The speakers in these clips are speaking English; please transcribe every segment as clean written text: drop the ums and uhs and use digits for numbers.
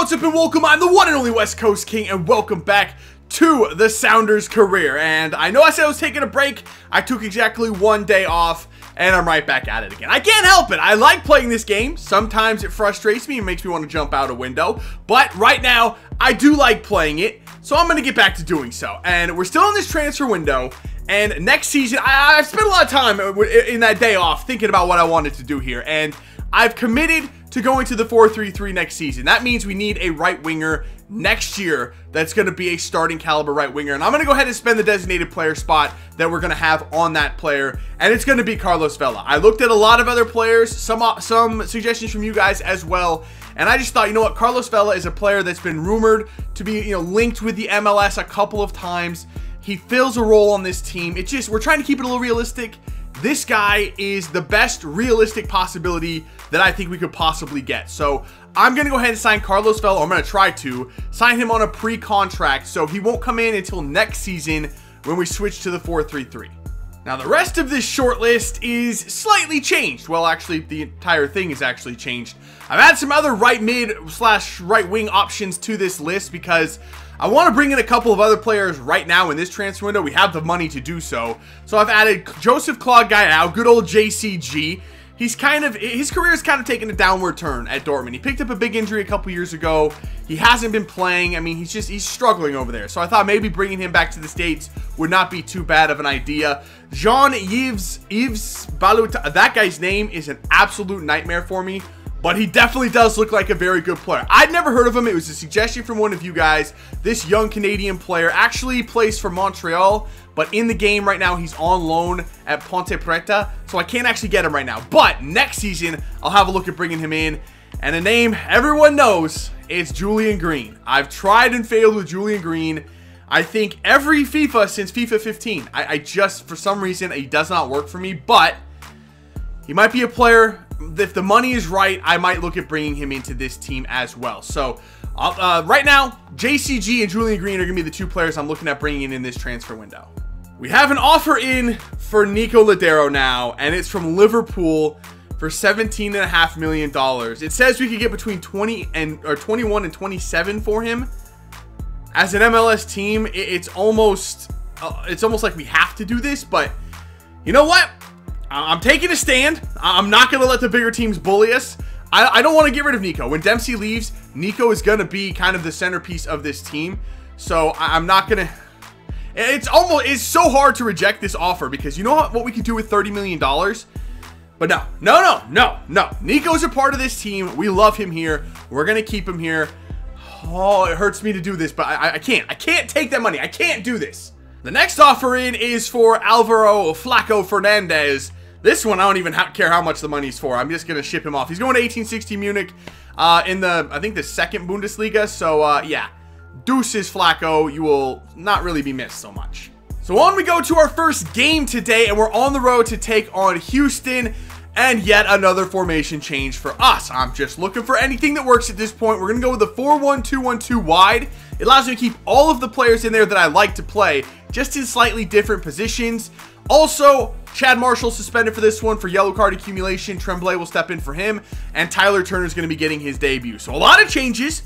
what's up and welcome. I'm the one and only West Coast King, and welcome back to the Sounders career. And I know I said I was taking a break. I took exactly 1 day off, and I'm right back at it again. I can't help it. I like playing this game. Sometimes it frustrates me and makes me want to jump out a window. But right now, I do like playing it, so I'm going to get back to doing so. And we're still in this transfer window. And next season, I've spent a lot of time in that day off thinking about what I wanted to do here. And I've committed to going to the 4-3-3 next season. That means we need a right winger next year that's going to be a starting caliber right winger. And I'm going to go ahead and spend the designated player spot that we're going to have on that player. And it's going to be Carlos Vela. I looked at a lot of other players, some suggestions from you guys as well. And I just thought, you know what, Carlos Vela is a player that's been rumored to be, linked with the MLS a couple of times. He fills a role on this team. It's just, we're trying to keep it a little realistic. This guy is the best realistic possibility that I think we could possibly get. So I'm going to go ahead and sign Carlos Vela. I'm going to try to sign him on a pre-contract, so he won't come in until next season when we switch to the 4-3-3. Now, the rest of this shortlist is slightly changed. Well, actually, the entire thing is actually changed. I've added some other right mid / right wing options to this list because I want to bring in a couple of other players right now in this transfer window. We have the money to do so. So I've added Joseph Claude Guyao, good old JCG. His career has kind of taken a downward turn at Dortmund. He picked up a big injury a couple years ago. He hasn't been playing. I mean, he's struggling over there. So I thought maybe bringing him back to the States would not be too bad of an idea. Jean-Yves Baluta, that guy's name is an absolute nightmare for me. But he definitely does look like a very good player. I'd never heard of him. It was a suggestion from one of you guys. This young Canadian player actually plays for Montreal, but in the game right now, he's on loan at Ponte Preta, so I can't actually get him right now. But next season, I'll have a look at bringing him in. And a name everyone knows, it's Julian Green. I've tried and failed with Julian Green. I think every FIFA since FIFA 15. I just, for some reason, he does not work for me, but he might be a player. If the money is right, I might look at bringing him into this team as well. So right now, JCG and Julian Green are going to be the two players I'm looking at bringing in this transfer window. We have an offer in for Nico Ladero now, and it's from Liverpool for $17.5 million. It says we could get between 21 and 27 for him. As an MLS team, it's almost like we have to do this, but you know what? I'm taking a stand. I'm not going to let the bigger teams bully us. I don't want to get rid of Nico. When Dempsey leaves, Nico is going to be kind of the centerpiece of this team. So I'm not going to... It's so hard to reject this offer because you know what we could do with $30 million? But no. Nico's a part of this team. We love him here. We're going to keep him here. Oh, it hurts me to do this, but I can't. I can't take that money. I can't do this. The next offer in is for Alvaro Flaco Fernandez. This one, I don't even care how much the money's for. I'm just going to ship him off. He's going to 1860 Munich in I think the second Bundesliga. So, yeah. Deuces, Flaco. You will not really be missed so much. So, on we go to our first game today, and we're on the road to take on Houston. And yet another formation change for us. I'm just looking for anything that works at this point. We're going to go with the 4-1-2-1-2 wide. It allows me to keep all of the players in there that I like to play, just in slightly different positions. Also, Chad Marshall suspended for this one for yellow card accumulation. Tremblay will step in for him, and Tyler Turner is going to be getting his debut. So a lot of changes.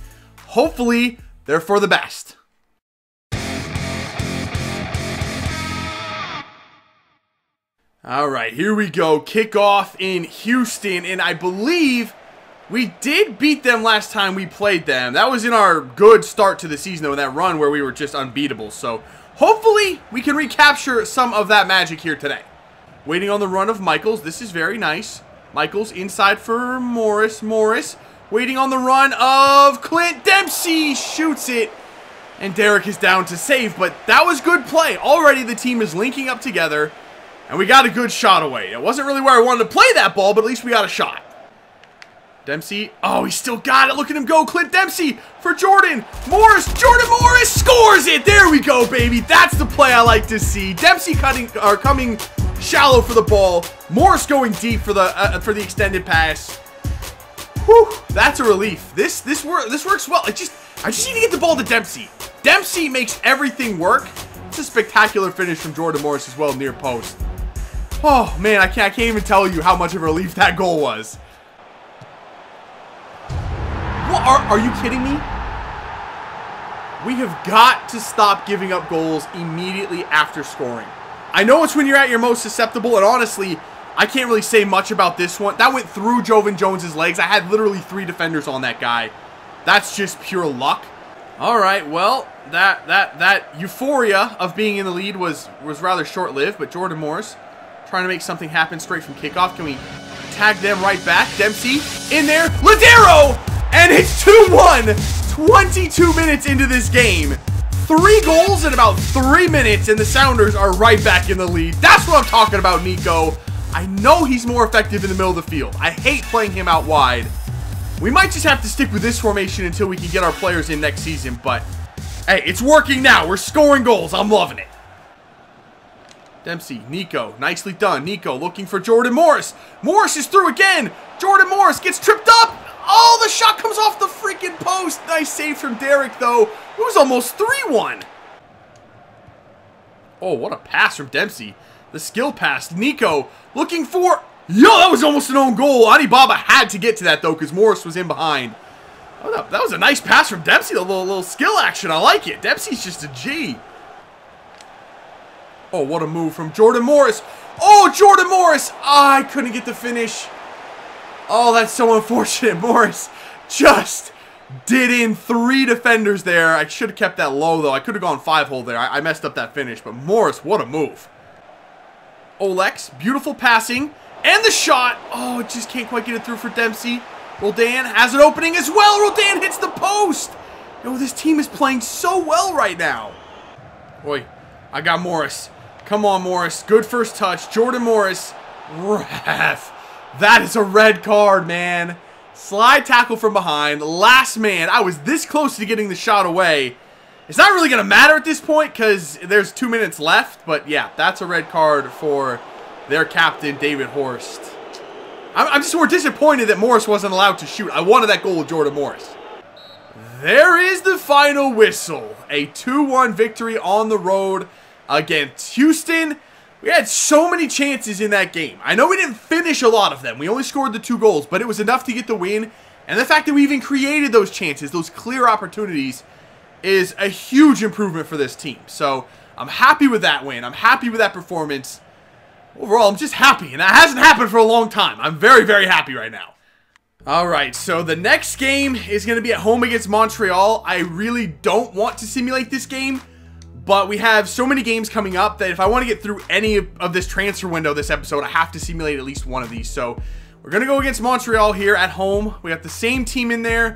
Hopefully, they're for the best. All right, here we go. Kickoff in Houston, and I believe we did beat them last time we played them. That was in our good start to the season, though, in that run where we were just unbeatable. So hopefully we can recapture some of that magic here today. Waiting on the run of Michaels. This is very nice. Michaels inside for Morris. Morris waiting on the run of Clint Dempsey. Shoots it. And Derek is down to save, but that was good play. Already the team is linking up together. And we got a good shot away. It wasn't really where I wanted to play that ball, but at least we got a shot. Dempsey. Oh, he still got it. Look at him go. Clint Dempsey for Jordan. Morris. Jordan Morris scores it. There we go, baby. That's the play I like to see. Dempsey coming shallow for the ball. Morris going deep for the extended pass. Whew, that's a relief. This works well. I just need to get the ball to Dempsey. Dempsey makes everything work. It's a spectacular finish from Jordan Morris as well, near post. Oh, man, I can't even tell you how much of a relief that goal was. What? Are you kidding me? We have got to stop giving up goals immediately after scoring. I know it's when you're at your most susceptible, and honestly, I can't really say much about this one. That went through Jovan Jones's legs. I had literally 3 defenders on that guy. That's just pure luck. All right, well, that euphoria of being in the lead was rather short-lived, but Jordan Morris trying to make something happen straight from kickoff. Can we tag them right back? Dempsey in there. Ladero! And it's 2-1. 22 minutes into this game. 3 goals in about 3 minutes, and the Sounders are right back in the lead. That's what I'm talking about, Nico. I know he's more effective in the middle of the field. I hate playing him out wide. We might just have to stick with this formation until we can get our players in next season, but hey, it's working now. We're scoring goals. I'm loving it. Dempsey, Nico, nicely done. Nico looking for Jordan Morris. Morris is through again. Jordan Morris gets tripped up. Oh, the shot comes off the freaking post. Nice save from Derek, though. It was almost 3-1. Oh, what a pass from Dempsey. The skill pass. Nico looking for... Yo, that was almost an own goal. Baba had to get to that, though, because Morris was in behind. Oh, that was a nice pass from Dempsey. A little skill action. I like it. Dempsey's just a G. Oh, what a move from Jordan Morris. Oh, Jordan Morris. Oh, I couldn't get the finish. Oh, that's so unfortunate. Morris just did in 3 defenders there. I should have kept that low, though. I could have gone 5-hole there. I messed up that finish. But Morris, what a move. Olex, beautiful passing. And the shot. Oh, it just can't quite get it through for Dempsey. Roldan has an opening as well. Roldan hits the post. Yo, this team is playing so well right now. Boy, I got Morris. Come on, Morris. Good first touch. Jordan Morris. Ref. That is a red card, man. Slide tackle from behind. Last man. I was this close to getting the shot away. It's not really going to matter at this point because there's 2 minutes left. But yeah, that's a red card for their captain, David Horst. I'm just more disappointed that Morris wasn't allowed to shoot. I wanted that goal with Jordan Morris. There is the final whistle. A 2-1 victory on the road against Houston. We had so many chances in that game. I know we didn't finish a lot of them. We only scored the 2 goals, but it was enough to get the win. And the fact that we even created those chances, those clear opportunities, is a huge improvement for this team. So I'm happy with that win. I'm happy with that performance. Overall, I'm just happy, and that hasn't happened for a long time. I'm very, very happy right now. Alright, so the next game is going to be at home against Montreal. I really don't want to simulate this game, but we have so many games coming up that if I want to get through any of this transfer window this episode, I have to simulate at least one of these. So we're going to go against Montreal here at home. We got the same team in there.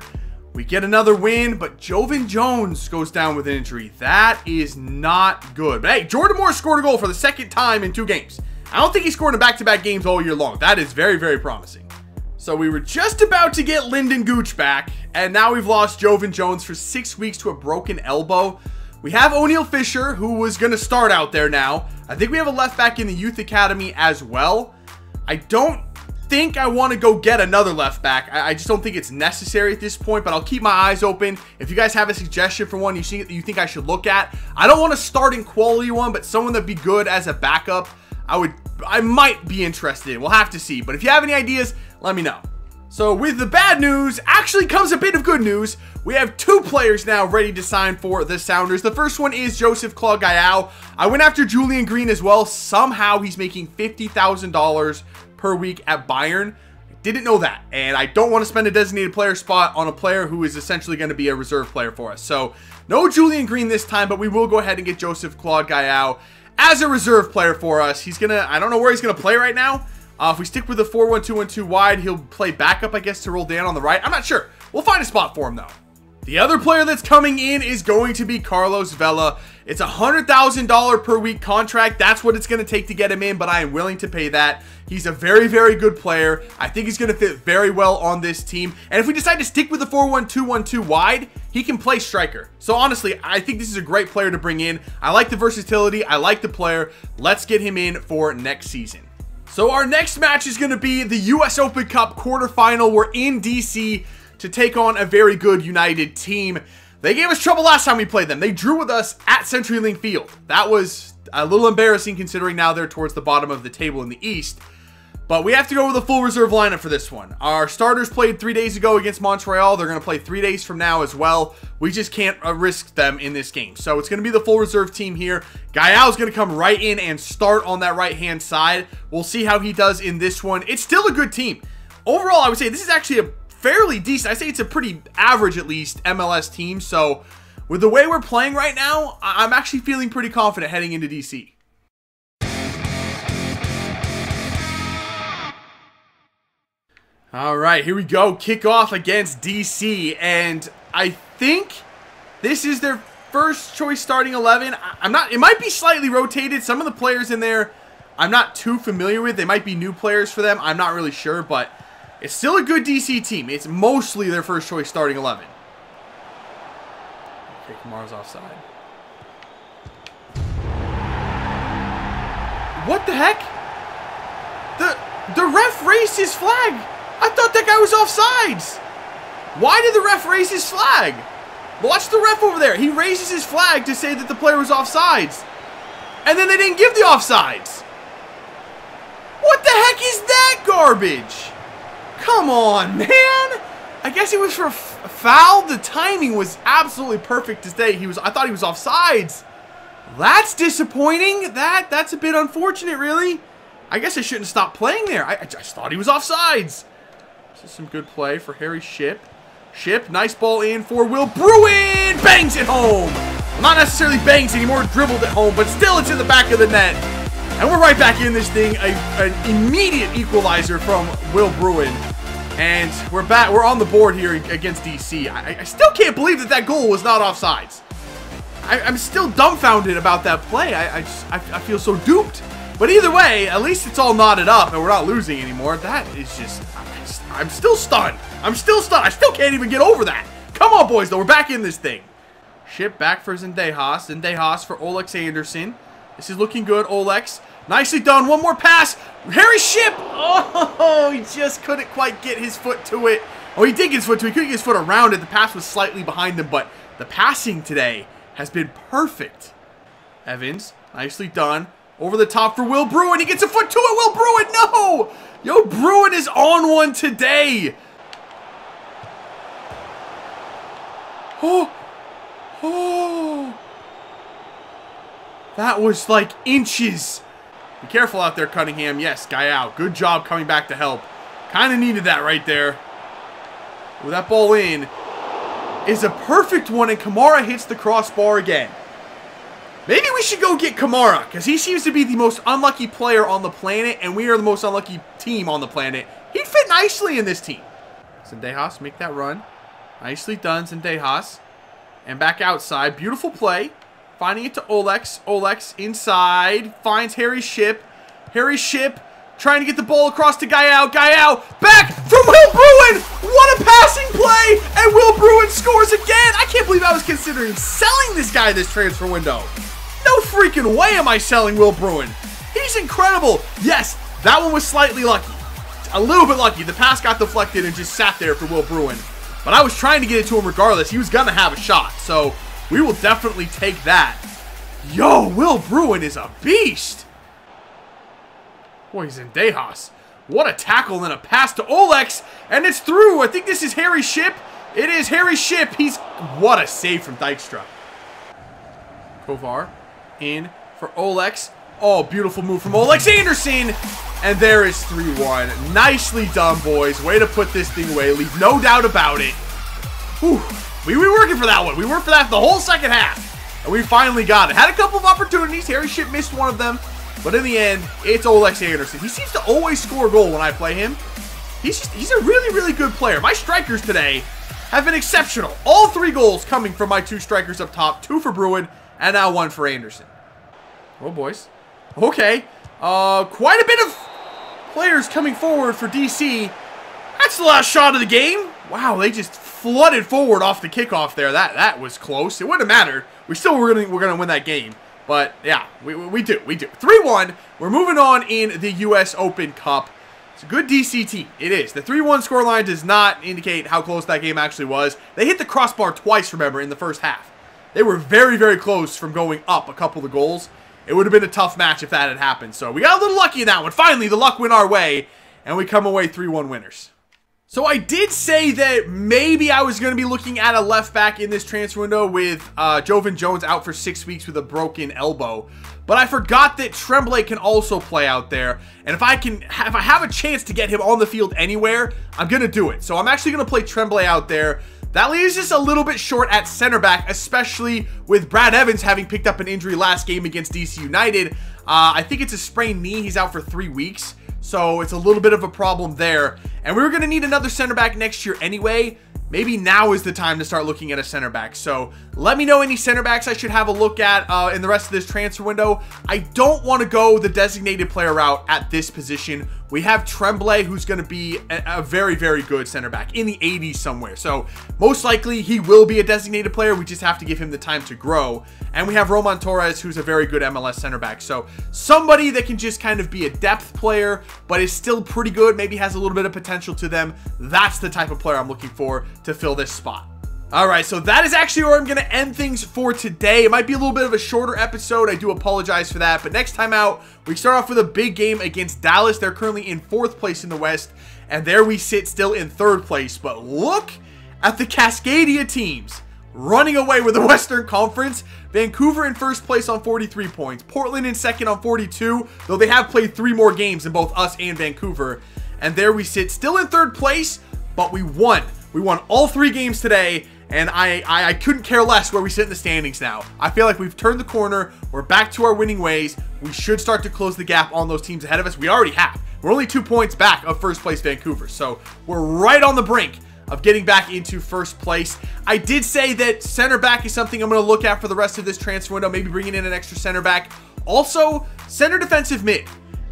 We get another win, but Jovan Jones goes down with an injury. That is not good. But hey, Jordan Morris scored a goal for the 2nd time in 2 games. I don't think he scored in back-to-back games all year long. That is very, very promising. So we were just about to get Lyndon Gooch back, and now we've lost Jovan Jones for 6 weeks to a broken elbow. We have O'Neal Fisher, who was going to start out there now. I think we have a left back in the youth academy as well. I don't think I want to go get another left back. I just don't think it's necessary at this point, but I'll keep my eyes open. If you guys have a suggestion for one you think I should look at, I don't want a starting quality one, but someone that'd be good as a backup, I might be interested in. We'll have to see. But if you have any ideas, let me know. So with the bad news, actually comes a bit of good news. We have 2 players now ready to sign for the Sounders. The first one is Joseph Claude Gayao. I went after Julian Green as well. Somehow he's making $50,000 per week at Bayern. Didn't know that. And I don't want to spend a designated player spot on a player who is essentially going to be a reserve player for us. So no Julian Green this time, but we will go ahead and get Joseph Claude Gayao as a reserve player for us. He's gonna, I don't know where he's gonna play right now. If we stick with the 4-1-2-1-2 wide, he'll play backup, I guess, to Roldan on the right. I'm not sure. We'll find a spot for him, though. The other player that's coming in is going to be Carlos Vela. It's a $100,000 per week contract. That's what it's going to take to get him in, but I am willing to pay that. He's a very, very good player. I think he's going to fit very well on this team. And if we decide to stick with the 4-1-2-1-2 wide, he can play striker. So honestly, I think this is a great player to bring in. I like the versatility. I like the player. Let's get him in for next season. So our next match is going to be the US Open Cup quarterfinal. We're in DC to take on a very good United team. They gave us trouble last time we played them. They drew with us at CenturyLink Field. That was a little embarrassing considering now they're towards the bottom of the table in the East. But we have to go with a full reserve lineup for this one. Our starters played 3 days ago against Montreal. They're going to play 3 days from now as well. We just can't risk them in this game. So it's going to be the full reserve team here. Gael is going to come right in and start on that right-hand side. We'll see how he does in this one. It's still a good team. Overall, I would say this is actually a fairly decent, I say it's a pretty average, at least, MLS team. So with the way we're playing right now, I'm actually feeling pretty confident heading into DC. All right, here we go. Kickoff against DC, and I think this is their first choice starting 11. I'm not, it might be slightly rotated. Some of the players in there I'm not too familiar with. They might be new players for them. I'm not really sure, but it's still a good DC team. It's mostly their first choice starting 11. Okay, Kamara's offside. What the heck? The ref raised his flag. I thought that guy was offsides. Why did the ref raise his flag? Watch the ref over there. He raises his flag to say that the player was offsides. And then they didn't give the offsides. What the heck is that garbage? Come on, man. I guess it was for a foul. The timing was absolutely perfect to say I thought he was offsides. That's disappointing. That's a bit unfortunate, really. I guess I shouldn't stop playing there. I just thought he was offsides. This is some good play for Harry Shipp. Shipp, nice ball in for Will Bruin. Bangs it home. Well, not necessarily bangs anymore, dribbled it home, but still it's in the back of the net. And we're right back in this thing. An immediate equalizer from Will Bruin. And we're back. We're on the board here against DC. I still can't believe that goal was not offsides. I'm still dumbfounded about that play. I feel so duped. But either way, at least it's all knotted up and we're not losing anymore. That is just... I'm still stunned. I'm still stunned. I still can't even get over that. Come on, boys, though. We're back in this thing. Shipp back for Zendejas. Zendejas for Olex Anderson. This is looking good, Olex. Nicely done. One more pass. Harry Shipp. Oh, he just couldn't quite get his foot to it. Oh, he did get his foot to it. He couldn't get his foot around it. The pass was slightly behind him, but the passing today has been perfect. Evans, nicely done. Over the top for Will Bruin. He gets a foot to it. Will Bruin, no! Yo, Bruin is on one today. Oh. That was like inches. Be careful out there, Cunningham. Yes, guy out. Good job coming back to help. Kind of needed that right there. With that ball in is a perfect one, and Kamara hits the crossbar again. Maybe we should go get Kamara, because he seems to be the most unlucky player on the planet, and we are the most unlucky team on the planet. He'd fit nicely in this team. Zendejas, make that run. Nicely done, Zendejas. And back outside. Beautiful play. Finding it to Olex. Olex inside. Finds Harry Shipp. Harry Shipp trying to get the ball across to Gael. Gael back from Will Bruin. What a passing play. And Will Bruin scores again. I can't believe I was considering selling this guy this transfer window. No freaking way am I selling Will Bruin. He's incredible. Yes, that one was slightly lucky. A little bit lucky. The pass got deflected and just sat there for Will Bruin. But I was trying to get it to him regardless. He was going to have a shot. So we will definitely take that. Yo, Will Bruin is a beast. Boy, he's in Zendejas. What a tackle and a pass to Olex. And it's through. I think this is Harry Shipp. It is Harry Shipp. What a save from Dykstra. Kovar in for Olex. Oh, beautiful move from Olex Anderson. And there is 3-1. Nicely done, boys. Way to put this thing away. Leave no doubt about it. Whew. We were working for that one. We worked for that the whole second half. And we finally got it. Had a couple of opportunities. Harry Shipp missed one of them. But in the end, it's Olex Anderson. He seems to always score a goal when I play him. He's a really, really good player. My strikers today have been exceptional. All 3 goals coming from my 2 strikers up top. 2 for Bruin, and now 1 for Anderson. Oh, boys. Okay. Quite a bit of players coming forward for DC. That's the last shot of the game. Wow, they just flooded forward off the kickoff there. That was close. It wouldn't have mattered. We're gonna win that game. But yeah, we do. 3-1. We're moving on in the US Open Cup. It's a good DC team. It is. The 3-1 scoreline does not indicate how close that game actually was. They hit the crossbar twice, remember, in the first half. They were very, very close from going up a couple of goals. it would have been a tough match if that had happened. So we got a little lucky in that one. Finally, the luck went our way, and we come away 3-1 winners. So I did say that maybe I was going to be looking at a left back in this transfer window with Jovan Jones out for 6 weeks with a broken elbow. But I forgot that Tremblay can also play out there. And if I have a chance to get him on the field anywhere, I'm going to do it. So I'm actually going to play Tremblay out there. That leaves us a little bit short at center back, especially with Brad Evans having picked up an injury last game against DC United. I think it's a sprained knee. He's out for 3 weeks. So it's a little bit of a problem there. And we were going to need another center back next year anyway. Maybe now is the time to start looking at a center back. So let me know any center backs I should have a look at in the rest of this transfer window. I don't want to go the designated player route at this position. We have Tremblay, who's going to be a very, very good center back in the 80s somewhere. So most likely he will be a designated player. We just have to give him the time to grow. And we have Roman Torres, who's a very good MLS center back. So somebody that can just kind of be a depth player, but is still pretty good, maybe has a little bit of potential to them. That's the type of player I'm looking for to fill this spot. Alright, so that is actually where I'm going to end things for today. It might be a little bit of a shorter episode. I do apologize for that. But next time out, we start off with a big game against Dallas. They're currently in 4th place in the West. And there we sit still in 3rd place. But look at the Cascadia teams running away with the Western Conference. Vancouver in 1st place on 43 points. Portland in 2nd on 42. Though they have played 3 more games than both us and Vancouver. And there we sit still in 3rd place. But we won. We won all 3 games today. And I couldn't care less where we sit in the standings now. I feel like we've turned the corner. We're back to our winning ways. We should start to close the gap on those teams ahead of us. We already have. We're only 2 points back of 1st place Vancouver. So we're right on the brink of getting back into 1st place. I did say that center back is something I'm going to look at for the rest of this transfer window. Maybe bringing in an extra center back. Also, center defensive mid.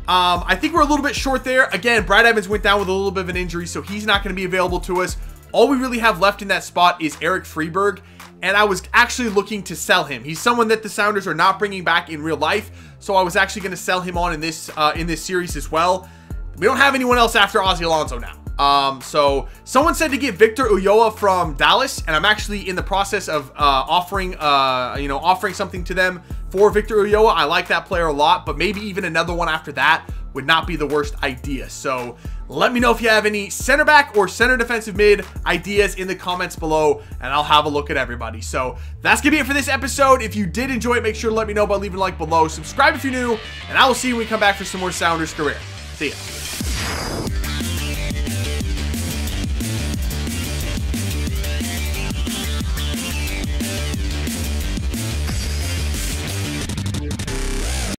I think we're a little bit short there. Again, Brad Evans went down with a little bit of an injury, so he's not going to be available to us. All we really have left in that spot is Eric Freeberg, and I was actually looking to sell him. He's someone that the Sounders are not bringing back in real life, so I was actually going to sell him on in this series as well. We don't have anyone else after Ozzy Alonso now. So someone said to get Victor Ulloa from Dallas, and I'm actually in the process of offering something to them for Victor Ulloa. I like that player a lot, but maybe even another one after that would not be the worst idea. So let me know if you have any center back or center defensive mid ideas in the comments below, and I'll have a look at everybody. So that's gonna be it for this episode. If you did enjoy it, make sure to let me know by leaving a like below. Subscribe if you're new, and I will see you when we come back for some more Sounders Career. See ya.